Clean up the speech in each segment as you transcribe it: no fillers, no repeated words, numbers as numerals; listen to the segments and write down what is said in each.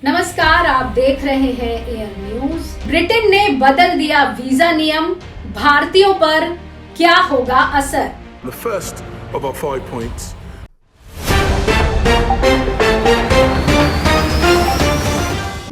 नमस्कार, आप देख रहे हैं एयर न्यूज। ब्रिटेन ने बदल दिया वीजा नियम, भारतीयों पर क्या होगा असर? The first of our 5 points.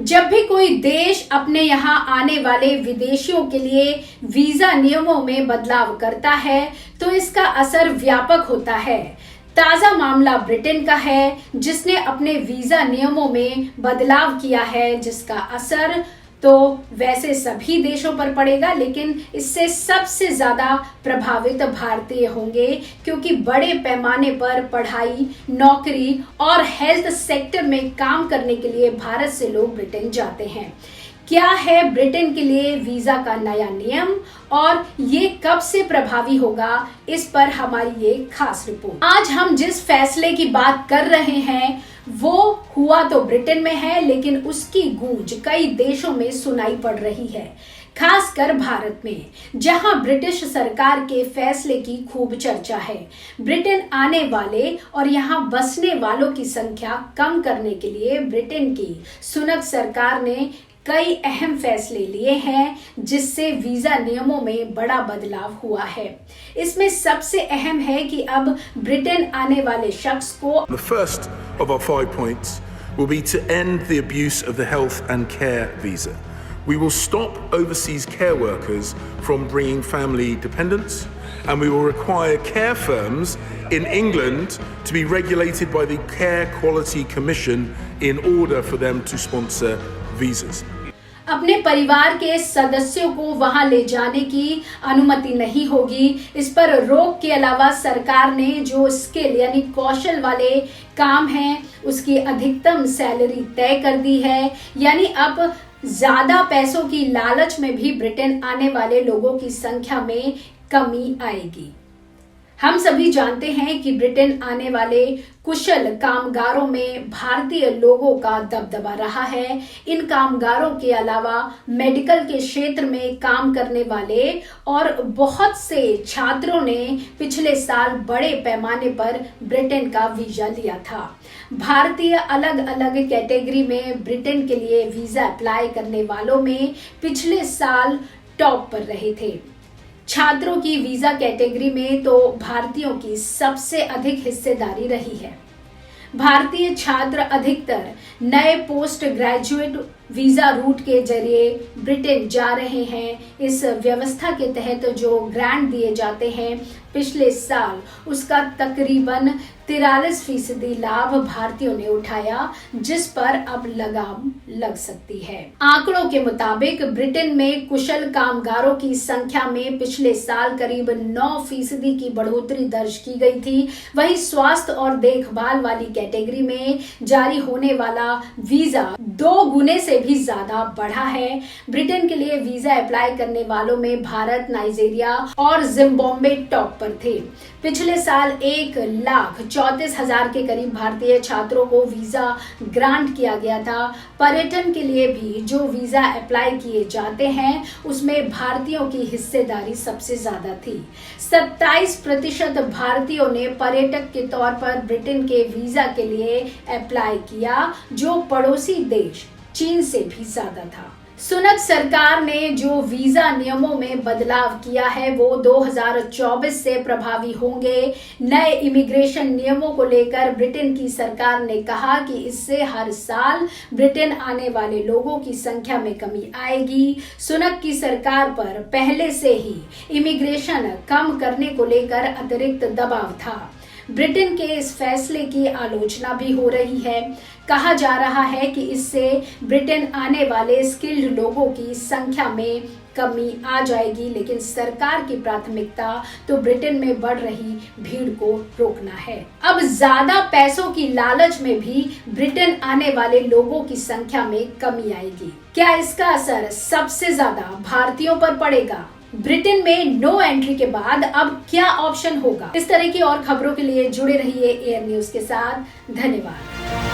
जब भी कोई देश अपने यहाँ आने वाले विदेशियों के लिए वीजा नियमों में बदलाव करता है तो इसका असर व्यापक होता है। ताजा मामला ब्रिटेन का है, जिसने अपने वीजा नियमों में बदलाव किया है, जिसका असर तो वैसे सभी देशों पर पड़ेगा, लेकिन इससे सबसे ज्यादा प्रभावित भारतीय होंगे, क्योंकि बड़े पैमाने पर पढ़ाई, नौकरी और हेल्थ सेक्टर में काम करने के लिए भारत से लोग ब्रिटेन जाते हैं। क्या है ब्रिटेन के लिए वीजा का नया नियम और ये कब से प्रभावी होगा, इस पर हमारी ये खास रिपोर्ट। आज हम जिस फैसले की बात कर रहे हैं वो हुआ तो ब्रिटेन में है, लेकिन उसकी गूंज कई देशों में सुनाई पड़ रही है, खासकर भारत में, जहां ब्रिटिश सरकार के फैसले की खूब चर्चा है। ब्रिटेन आने वाले और यहां बसने वालों की संख्या कम करने के लिए ब्रिटेन की सुनक सरकार ने कई अहम फैसले लिए हैं, जिससे वीजा नियमों में बड़ा बदलाव हुआ है। इसमें सबसे अहम है कि अब ब्रिटेन आने वाले शख्स को The first of our 5 points will be to end the abuse of the health and care visa. We will stop overseas care workers from bringing family dependents, and we will require care firms in England to be regulated by the Care Quality Commission in order for them to sponsor visas. अपने परिवार के सदस्यों को वहां ले जाने की अनुमति नहीं होगी। इस पर रोक के अलावा सरकार ने जो स्किल यानी कौशल वाले काम हैं उसकी अधिकतम सैलरी तय कर दी है, यानी अब ज्यादा पैसों की लालच में भी ब्रिटेन आने वाले लोगों की संख्या में कमी आएगी। हम सभी जानते हैं कि ब्रिटेन आने वाले कुशल कामगारों में भारतीय लोगों का दबदबा रहा है। इन कामगारों के अलावा मेडिकल के क्षेत्र में काम करने वाले और बहुत से छात्रों ने पिछले साल बड़े पैमाने पर ब्रिटेन का वीजा लिया था। भारतीय अलग अलग कैटेगरी में ब्रिटेन के लिए वीजा अप्लाई करने वालों में पिछले साल टॉप पर रहे थे। छात्रों की वीजा कैटेगरी में तो भारतीयों की सबसे अधिक हिस्सेदारी रही है। भारतीय छात्र अधिकतर नए पोस्ट ग्रेजुएट वीजा रूट के जरिए ब्रिटेन जा रहे हैं। इस व्यवस्था के तहत जो ग्रांट दिए जाते हैं पिछले साल, उसका तकरीबन 43% लाभ भारतीयों ने उठाया, जिस पर अब लगाम लग सकती है। आंकड़ों के मुताबिक ब्रिटेन में कुशल कामगारों की संख्या में पिछले साल करीब 9% की बढ़ोतरी दर्ज की गई थी। वहीं स्वास्थ्य और देखभाल वाली कैटेगरी में जारी होने वाला वीजा 2 गुने से भी ज्यादा बढ़ा है। ब्रिटेन के लिए वीजा अप्लाई करने वालों में भारत, नाइजीरिया और जिम्बाब्वे टॉप पर थे। पिछले साल 1,34,000 के करीब भारतीय छात्रों को वीजा ग्रांट किया गया था। पर्यटन के लिए भी जो वीजा अप्लाई किए जाते हैं उसमें भारतीयों की हिस्सेदारी सबसे ज्यादा थी। 27% भारतीयों ने पर्यटक के तौर पर ब्रिटेन के वीजा के लिए अप्लाई किया, जो पड़ोसी देश चीन से भी ज्यादा था। सुनक सरकार ने जो वीजा नियमों में बदलाव किया है वो 2024 से प्रभावी होंगे। नए इमिग्रेशन नियमों को लेकर ब्रिटेन की सरकार ने कहा कि इससे हर साल ब्रिटेन आने वाले लोगों की संख्या में कमी आएगी। सुनक की सरकार पर पहले से ही इमिग्रेशन कम करने को लेकर अतिरिक्त दबाव था। ब्रिटेन के इस फैसले की आलोचना भी हो रही है। कहा जा रहा है कि इससे ब्रिटेन आने वाले स्किल्ड लोगों की संख्या में कमी आ जाएगी, लेकिन सरकार की प्राथमिकता तो ब्रिटेन में बढ़ रही भीड़ को रोकना है। अब ज्यादा पैसों की लालच में भी ब्रिटेन आने वाले लोगों की संख्या में कमी आएगी। क्या इसका असर सबसे ज्यादा भारतीयों पर पड़ेगा? ब्रिटेन में नो एंट्री के बाद अब क्या ऑप्शन होगा? इस तरह की और खबरों के लिए जुड़े रहिए एयर न्यूज के साथ। धन्यवाद।